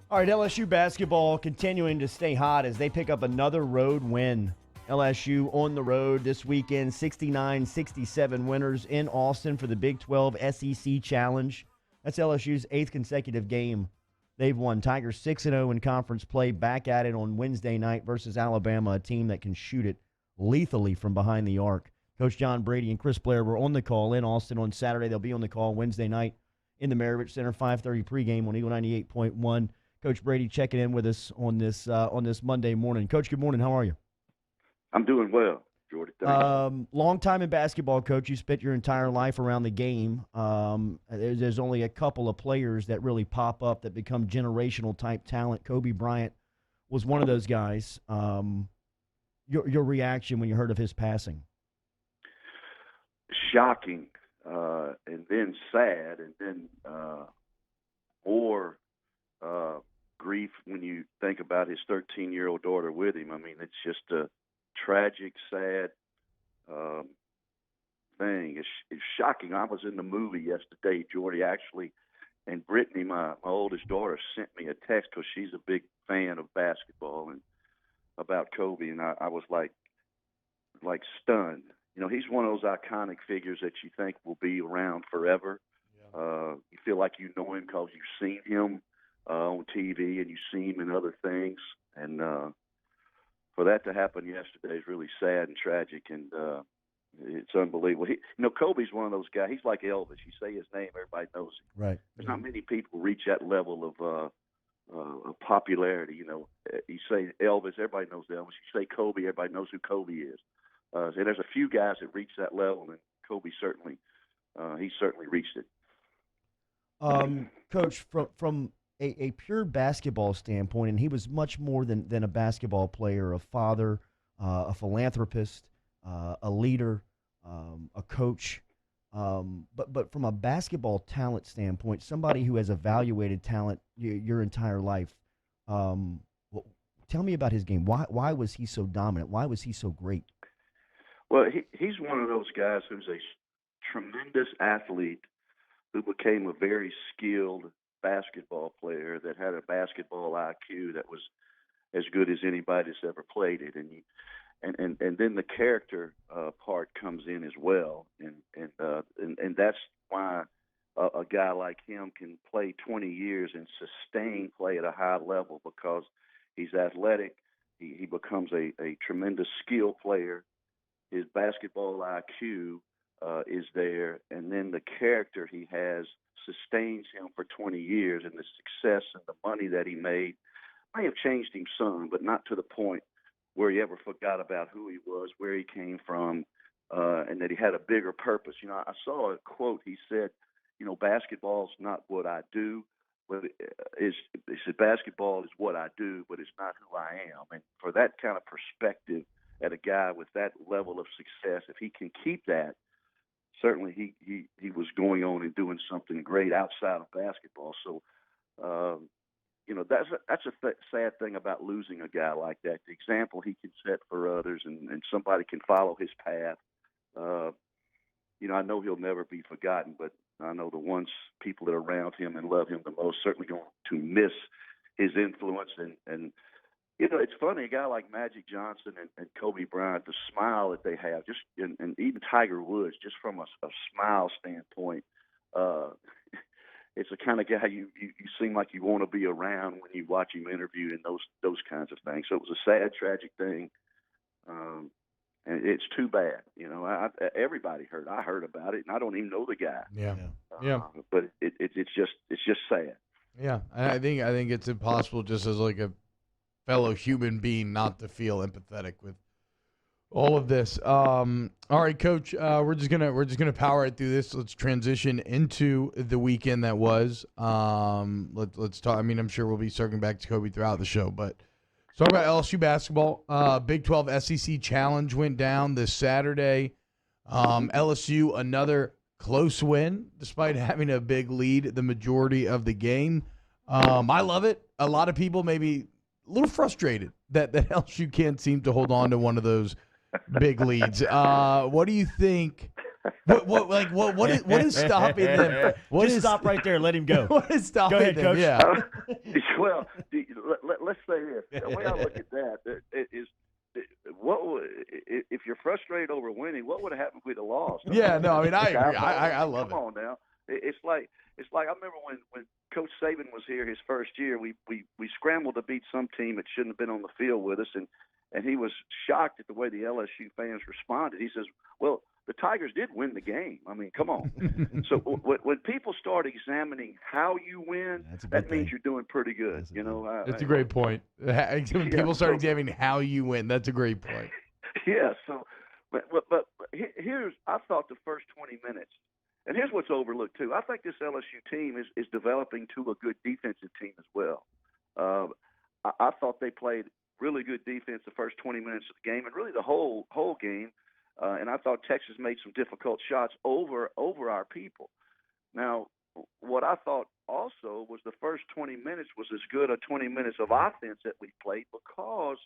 All right, LSU basketball continuing to stay hot as they pick up another road win. LSU on the road this weekend, 69-67 winners in Austin for the Big 12 SEC Challenge. That's LSU's 8th consecutive game they've won. Tigers 6-0 in conference play, back at it on Wednesday night versus Alabama, a team that can shoot it lethally from behind the arc. Coach John Brady and Chris Blair were on the call in Austin on Saturday. They'll be on the call Wednesday night in the Maravich Center, 5:30 pregame on Eagle 98.1. Coach Brady checking in with us on this Monday morning. Coach, good morning. How are you? I'm doing well, Jordy. Thank you. Long time in basketball, Coach. You spent your entire life around the game. There's only a couple of players that really pop up that become generational type talent. Kobe Bryant was one of those guys. Your reaction when you heard of his passing? Shocking, and then sad, and then more grief when you think about his 13-year-old daughter with him. I mean, it's just a tragic, sad thing. It's shocking. I was in the movie yesterday, Jordy, actually, and Brittany, my oldest daughter, sent me a text because she's a big fan of basketball and about Kobe, and I was like stunned. You know, he's one of those iconic figures that you think will be around forever. Yeah. You feel like you know him because you've seen him on TV and you've seen him in other things. And for that to happen yesterday is really sad and tragic, and it's unbelievable. Kobe's one of those guys. He's like Elvis. You say his name, everybody knows him. Right. There's not many people reach that level of popularity. You know, you say Elvis, everybody knows Elvis. You say Kobe, everybody knows who Kobe is. And there's a few guys that reach that level, and Kobe certainly reached it. Coach, from a pure basketball standpoint, and he was much more than a basketball player, a father, a philanthropist, a leader, a coach. But from a basketball talent standpoint, somebody who has evaluated talent your entire life, tell me about his game. Why was he so dominant? Why was he so great? Well, he's one of those guys who's a tremendous athlete who became a very skilled basketball player that had a basketball IQ that was as good as anybody that's ever played it, and then the character part comes in as well, and that's why a guy like him can play 20 years and sustain play at a high level, because he's athletic. He becomes a tremendous skill player. His basketball IQ is there, and then the character he has sustains him for 20 years, and the success and the money that he made may have changed him some, but not to the point where he ever forgot about who he was, where he came from, and that he had a bigger purpose. You know, I saw a quote. He said, basketball's not what I do, but he said basketball is what I do, but it's not who I am. And for that kind of perspective, at a guy with that level of success, if he can keep that, certainly he was going on and doing something great outside of basketball. So, that's a sad thing about losing a guy like that. The example he can set for others, and somebody can follow his path. I know he'll never be forgotten, but I know the people that are around him and love him the most certainly going to miss his influence. And it's funny, a guy like Magic Johnson and Kobe Bryant, the smile that they have, and even Tiger Woods, just from a smile standpoint, it's the kind of guy you seem like you want to be around when you watch him interview and those kinds of things. So it was a sad, tragic thing, and it's too bad. Everybody heard. I heard about it, and I don't even know the guy. Yeah. But it's just sad. Yeah, I think it's impossible just as like a fellow human being not to feel empathetic with all of this. All right, Coach, we're just gonna power right through this. Let's transition into the weekend that was. Let's talk. I mean, I'm sure we'll be circling back to Kobe throughout the show, but let's talk about LSU basketball. Big 12 SEC Challenge went down this Saturday. LSU, another close win, despite having a big lead the majority of the game. I love it. A lot of people maybe a little frustrated that LSU can't seem to hold on to one of those big leads. What do you think What is stopping them? Just stop right there. Let him go. What is stopping Go ahead, them? Coach. Yeah. Well, let's say this. The way I look at that is, if you're frustrated over winning, what would have happened if we'd have lost? Yeah, no, I mean, I agree. I Come love it. Come on now. It's like I remember when Coach Saban was here his first year, we scrambled to beat some team that shouldn't have been on the field with us, and he was shocked at the way the LSU fans responded. He says, "Well, the Tigers did win the game. I mean, come on." So when people start examining how you win, that means you're doing pretty good. That's a great point. When people start examining how you win, that's a great point. Yeah. So, but here's, I thought the first 20 minutes, and here's what's overlooked too. I think this LSU team is developing to a good defensive team as well. I thought they played really good defense the first 20 minutes of the game, and really the whole game. And I thought Texas made some difficult shots over our people. Now, what I thought also was the first 20 minutes was as good a 20 minutes of offense that we played, because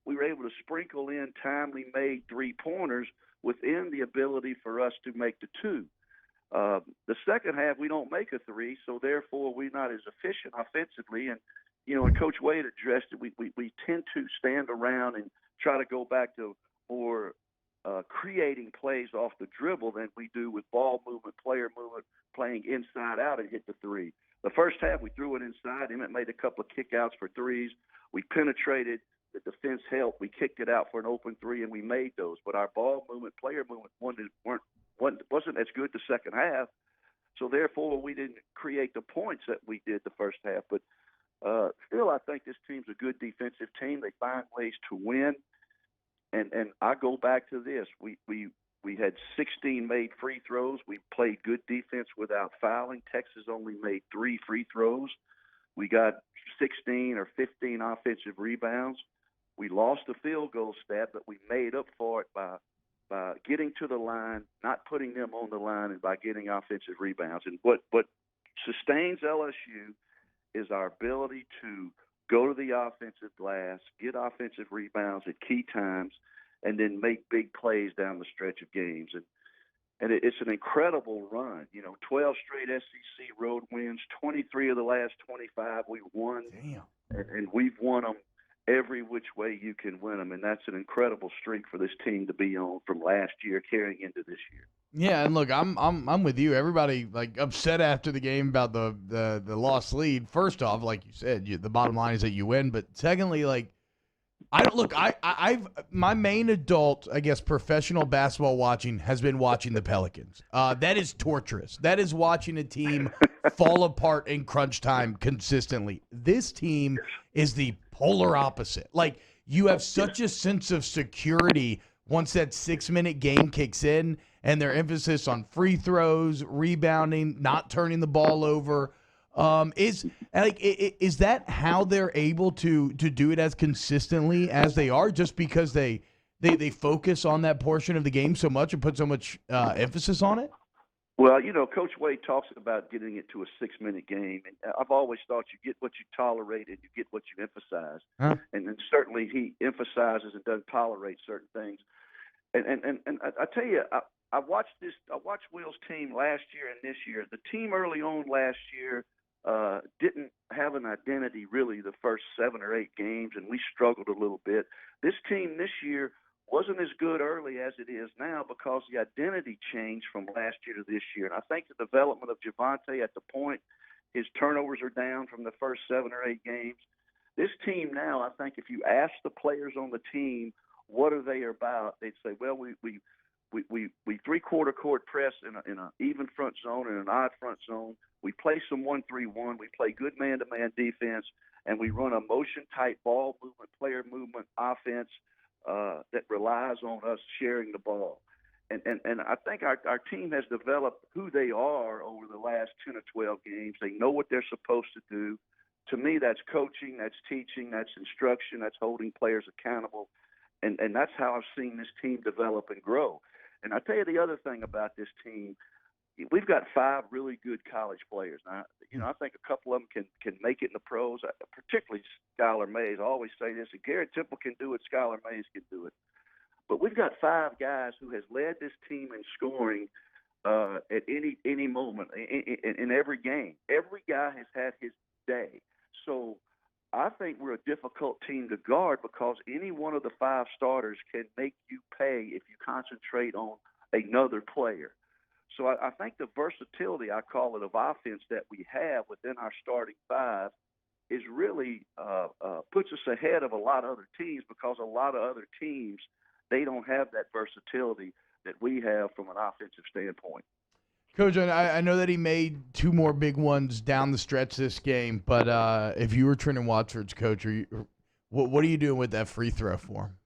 we were able to sprinkle in timely made three-pointers within the ability for us to make the two. The second half, we don't make a three, so therefore we're not as efficient offensively. And and Coach Wade addressed it. We tend to stand around and try to go back to more creating plays off the dribble than we do with ball movement, player movement, playing inside out and hit the three. The first half, we threw it inside. Emmett made a couple of kickouts for threes. We penetrated. The defense helped. We kicked it out for an open three, and we made those. But our ball movement, player movement wasn't as good the second half. So, therefore, we didn't create the points that we did the first half. But still, I think this team's a good defensive team. They find ways to win. And I go back to this. We had 16 made free throws. We played good defense without fouling. Texas only made 3 free throws. We got 16 or 15 offensive rebounds. We lost the field goal stat, but we made up for it by getting to the line, not putting them on the line, and by getting offensive rebounds. And what sustains LSU is our ability to go to the offensive glass, get offensive rebounds at key times, and then make big plays down the stretch of games. And it's an incredible run. 12 straight SEC road wins, 23 of the last 25 we won. Damn. And we've won them every which way you can win them, and that's an incredible streak for this team to be on from last year carrying into this year. Yeah, and look, I'm with you. Everybody upset after the game about the lost lead. First off, like you said, the bottom line is that you win. But secondly, I've my main adult, I guess, professional basketball watching has been watching the Pelicans. That is torturous. That is watching a team fall apart in crunch time consistently. This team is the polar opposite. You have such a sense of security once that 6-minute game kicks in, and their emphasis on free throws, rebounding, not turning the ball over. Is that how they're able to do it as consistently as they are, just because they focus on that portion of the game so much and put so much emphasis on it? Well, Coach Wade talks about getting it to a 6-minute game, and I've always thought you get what you tolerate and you get what you emphasize. Huh? And certainly he emphasizes and doesn't tolerate certain things. And I tell you, I watched Will's team last year and this year. The team early on last year didn't have an identity really the first 7 or 8 games, and we struggled a little bit. This team this year wasn't as good early as it is now because the identity changed from last year to this year. And I think the development of Javonte at the point, his turnovers are down from the first 7 or 8 games. This team now, I think if you ask the players on the team what are they about, they'd say, well, we three-quarter court press in an even front zone and an odd front zone. We play some 1-3-1. We play good man-to-man defense, and we run a motion-type ball movement, player movement offense that relies on us sharing the ball. And I think our team has developed who they are over the last 10 or 12 games. They know what they're supposed to do. To me, that's coaching, that's teaching, that's instruction, that's holding players accountable. And that's how I've seen this team develop and grow. And I tell you the other thing about this team, we've got 5 really good college players. Now, I think a couple of them can make it in the pros, particularly Skylar Mays. I always say this, if Garrett Temple can do it, Skylar Mays can do it. But we've got 5 guys who has led this team in scoring at any moment in every game. Every guy has had his day. So I think we're a difficult team to guard because any one of the 5 starters can make you pay if you concentrate on another player. So I think the versatility, I call it, of offense that we have within our starting 5 is really puts us ahead of a lot of other teams because a lot of other teams, they don't have that versatility that we have from an offensive standpoint. Coach, I know that he made 2 more big ones down the stretch this game, but if you were Trenton Watford's coach, what are you doing with that free throw for him?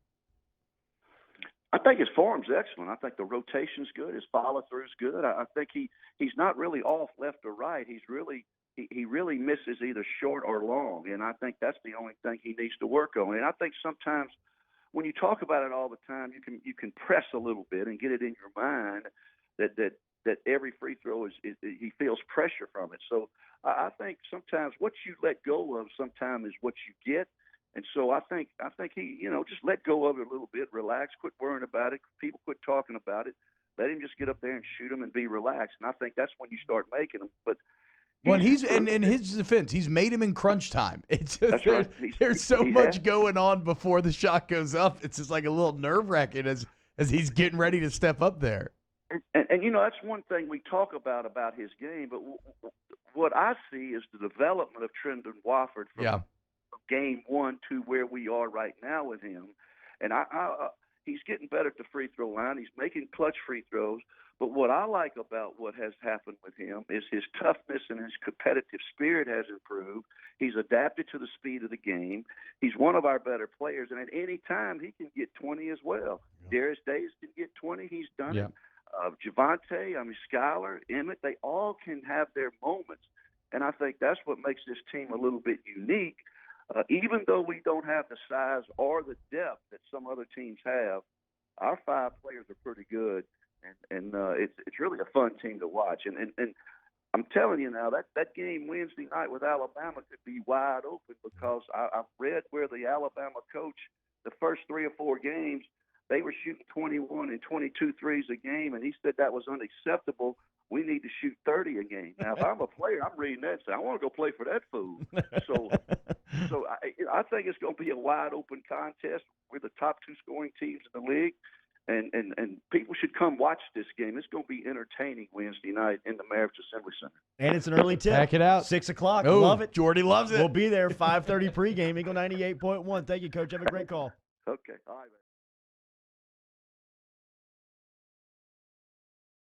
I think his form's excellent. I think the rotation's good. His follow-through's good. I think he's not really off left or right. He really misses either short or long, and I think that's the only thing he needs to work on. And I think sometimes when you talk about it all the time, you can press a little bit and get it in your mind that every free throw is he feels pressure from it. So I think sometimes what you let go of sometimes is what you get. And so I think he, just let go of it a little bit, relax, quit worrying about it. People quit talking about it. Let him just get up there and shoot them and be relaxed. And I think that's when you start making them. But well, he's in his defense, he's made him in crunch time. It's just, right. There's so much going on before the shot goes up. It's just like a little nerve-wracking as he's getting ready to step up there. And that's one thing we talk about his game. But what I see is the development of Trenton Wofford from game 1 to where we are right now with him. And he's getting better at the free throw line. He's making clutch free throws. But what I like about what has happened with him is his toughness and his competitive spirit has improved. He's adapted to the speed of the game. He's one of our better players. And at any time, he can get 20 as well. Yeah. Darius Days can get 20. He's done it. Javante, Skylar, Emmett, they all can have their moments. And I think that's what makes this team a little bit unique. Even though we don't have the size or the depth that some other teams have, our 5 players are pretty good, and it's really a fun team to watch. And I'm telling you now, that game Wednesday night with Alabama could be wide open because I've read where the Alabama coach, the first 3 or 4 games, they were shooting 21 and 22 threes a game, and he said that was unacceptable. We need to shoot 30 a game. Now, if I'm a player, I'm reading that and saying, I want to go play for that fool. So I think it's going to be a wide-open contest. We're the top 2 scoring teams in the league, and people should come watch this game. It's going to be entertaining Wednesday night in the Mavericks Assembly Center. And it's an early tip. Pack it out. 6 o'clock. Oh, love it. Jordy loves it. We'll be there, 5:30 pregame, Eagle 98.1. Thank you, Coach. Have a great call. Okay. All right, man.